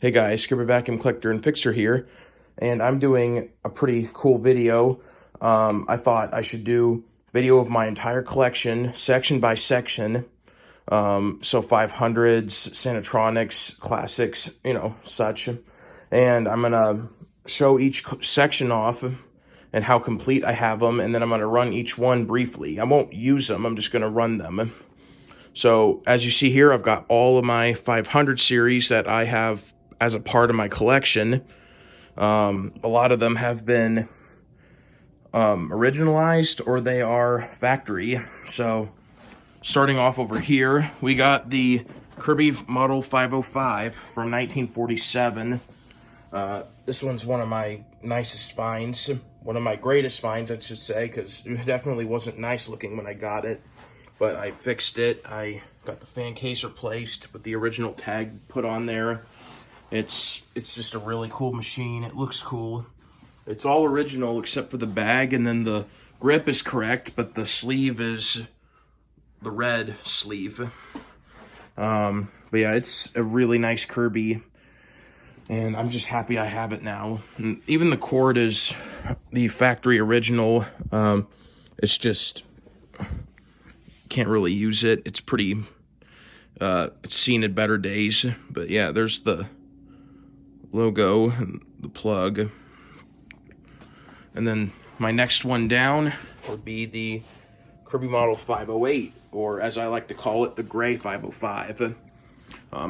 Hey guys, Kirby Vacuum Collector and Fixer here, and I'm doing a pretty cool video. I thought I should do a video of my entire collection, section by section. So 500s, Sanitronics, classics, such. And I'm gonna show each section off and how complete I have them, and then I'm gonna run each one briefly. I won't use them, I'm just gonna run them. So as you see here, I've got all of my 500 series that I have as a part of my collection. A lot of them have been originalized or they are factory. So starting off over here, we got the Kirby Model 505 from 1947. This one's one of my nicest finds, one of my greatest finds, I should say, because it definitely wasn't nice looking when I got it. But I fixed it. I got the fan case replaced with the original tag put on there. It's just a really cool machine. It looks cool. It's all original except for the bag, and then the grip is correct, but the sleeve is the red sleeve. But yeah, it's a really nice Kirby, and I'm just happy I have it now. And even the cord is the factory original. It's just can't really use it. It's pretty it's seen in better days. But yeah, there's the logo and the plug. And then my next one down would be the Kirby Model 508, or as I like to call it, the gray 505.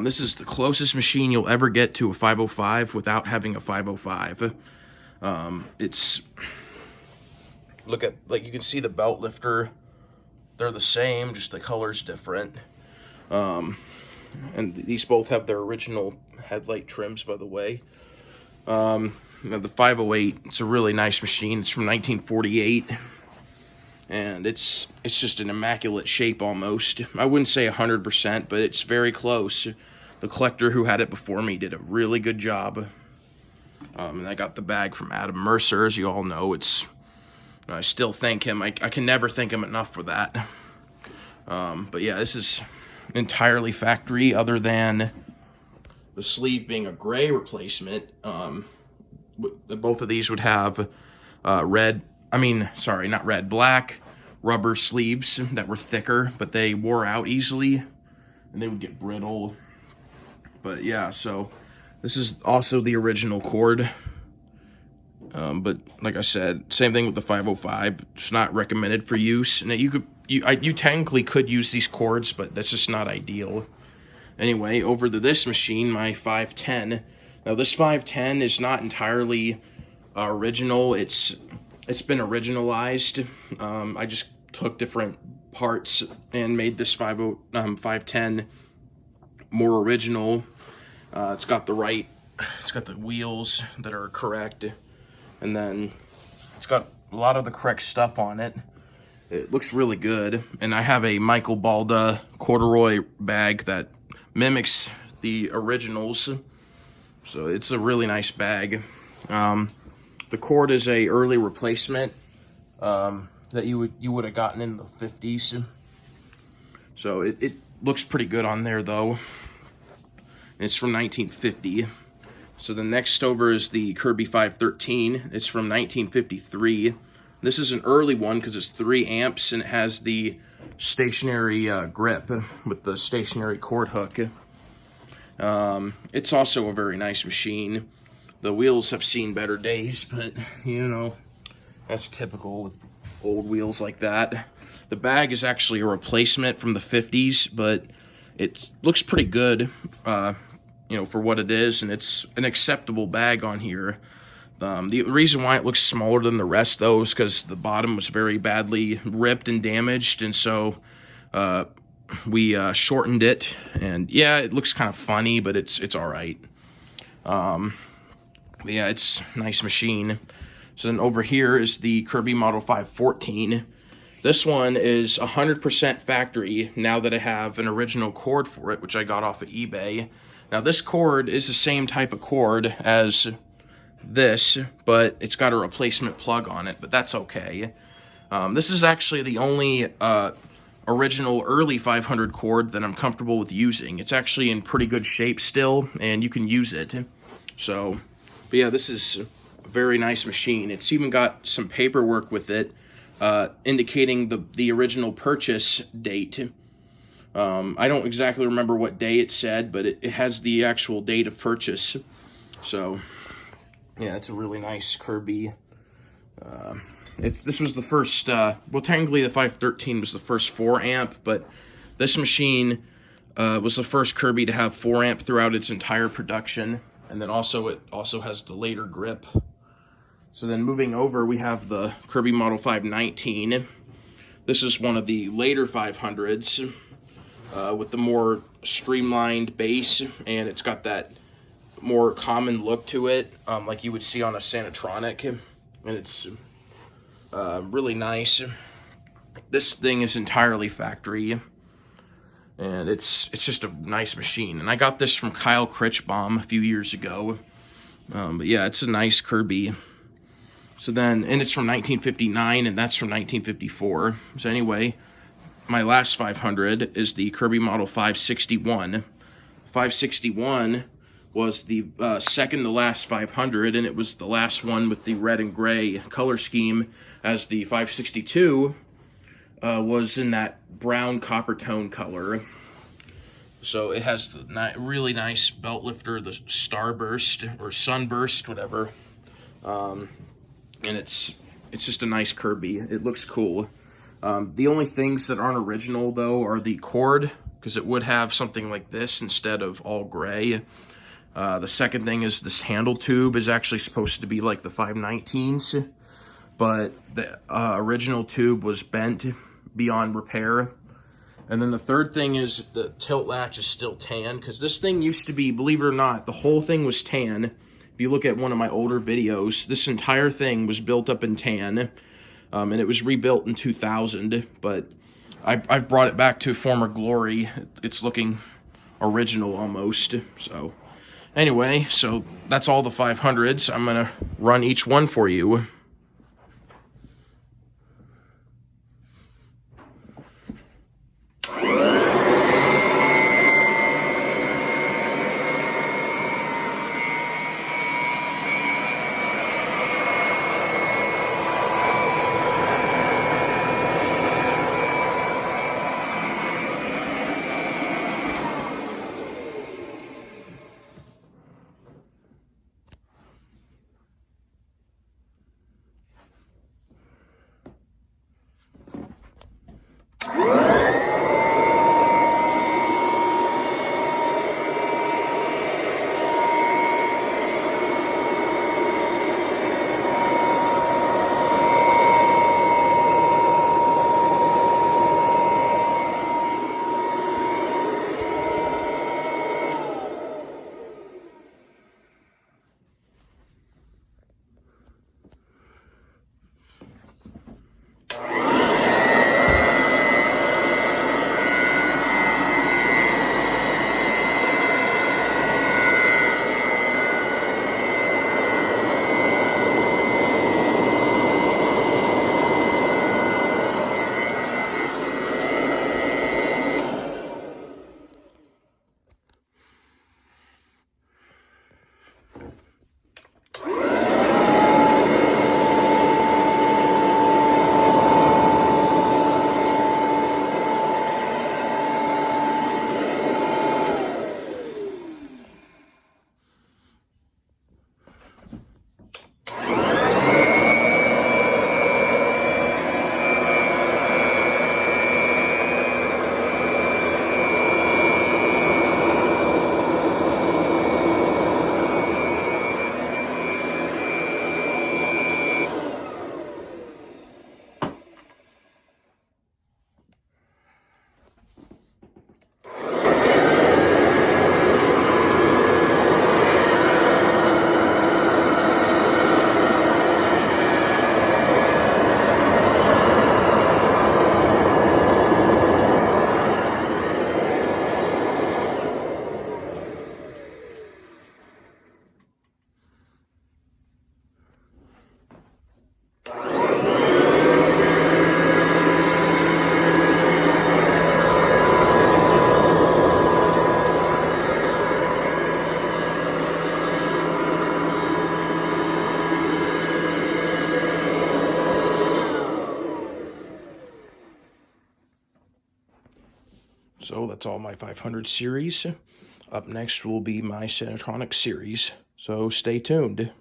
This is the closest machine you'll ever get to a 505 without having a 505. It's, look at, like, you can see the belt lifter. They're the same, just the color's different. And these both have their original headlight trims, by the way. The 508, it's a really nice machine. It's from 1948, and it's just an immaculate shape almost. I wouldn't say 100%, but it's very close. The collector who had it before me did a really good job. And I got the bag from Adam Mercer, as you all know. I still thank him. I can never thank him enough for that. But yeah, this is entirely factory, other than the sleeve being a gray replacement. Both of these would have black rubber sleeves that were thicker, but they wore out easily and they would get brittle. But yeah, so this is also the original cord. But like I said, same thing with the 505. It's not recommended for use. And you technically could use these cords, but that's just not ideal. Anyway, over to this machine, my 510. Now this 510 is not entirely original. It's been originalized. I just took different parts and made this 510 more original. It's got the wheels that are correct. And then it's got a lot of the correct stuff on it. It looks really good. And I have a Michael Balda corduroy bag that mimics the originals. So it's a really nice bag. The cord is a early replacement that you would have gotten in the 50s. So it looks pretty good on there though. It's from 1950. So the next over is the Kirby 513. It's from 1953. This is an early one because it's 3 amps and it has the stationary grip with the stationary cord hook. It's also a very nice machine. The wheels have seen better days, but that's typical with old wheels like that. The bag is actually a replacement from the 50s, but it looks pretty good. For what it is, and it's an acceptable bag on here. The reason why it looks smaller than the rest, though, is because the bottom was very badly ripped and damaged, and so we shortened it. And yeah, it looks kind of funny, but it's all right. But yeah, it's a nice machine. So then over here is the Kirby Model 514. This one is 100% factory now that I have an original cord for it, which I got off of eBay. Now this cord is the same type of cord as this, but it's got a replacement plug on it, but that's okay. This is actually the only original early 500 cord that I'm comfortable with using. It's actually in pretty good shape still, and you can use it. So, but yeah, this is a very nice machine. It's even got some paperwork with it, indicating the original purchase date. I don't exactly remember what day it said, but it has the actual date of purchase. So, yeah, it's a really nice Kirby. This was the first, well, technically the 513 was the first 4 amp, but this machine was the first Kirby to have 4 amp throughout its entire production, and then it also has the later grip. So then moving over, we have the Kirby Model 519. This is one of the later 500s with the more streamlined base, and it's got that more common look to it, like you would see on a Sanitronic, and it's really nice. This thing is entirely factory, and it's just a nice machine. And I got this from Kyle Critchbaum a few years ago. But yeah, it's a nice Kirby. So then, and it's from 1959, and that's from 1954. So anyway, my last 500 is the Kirby Model 561. 561 was the second to last 500, and it was the last one with the red and gray color scheme, as the 562 was in that brown copper tone color. So it has the really nice belt lifter, the Starburst or Sunburst, whatever, and it's just a nice Kirby. It looks cool. The only things that aren't original though are the cord, because it would have something like this instead of all gray. The second thing is this handle tube is actually supposed to be like the 519s, but the original tube was bent beyond repair. And then the third thing is the tilt latch is still tan, because this thing used to be, believe it or not, the whole thing was tan. If you look at one of my older videos, this entire thing was built up in tan, and it was rebuilt in 2000, but I've brought it back to former glory. It's looking original almost, so... Anyway, so that's all the 500s. I'm going to run each one for you. So that's all my 500 series. Up next will be my Sanitronic series. So stay tuned.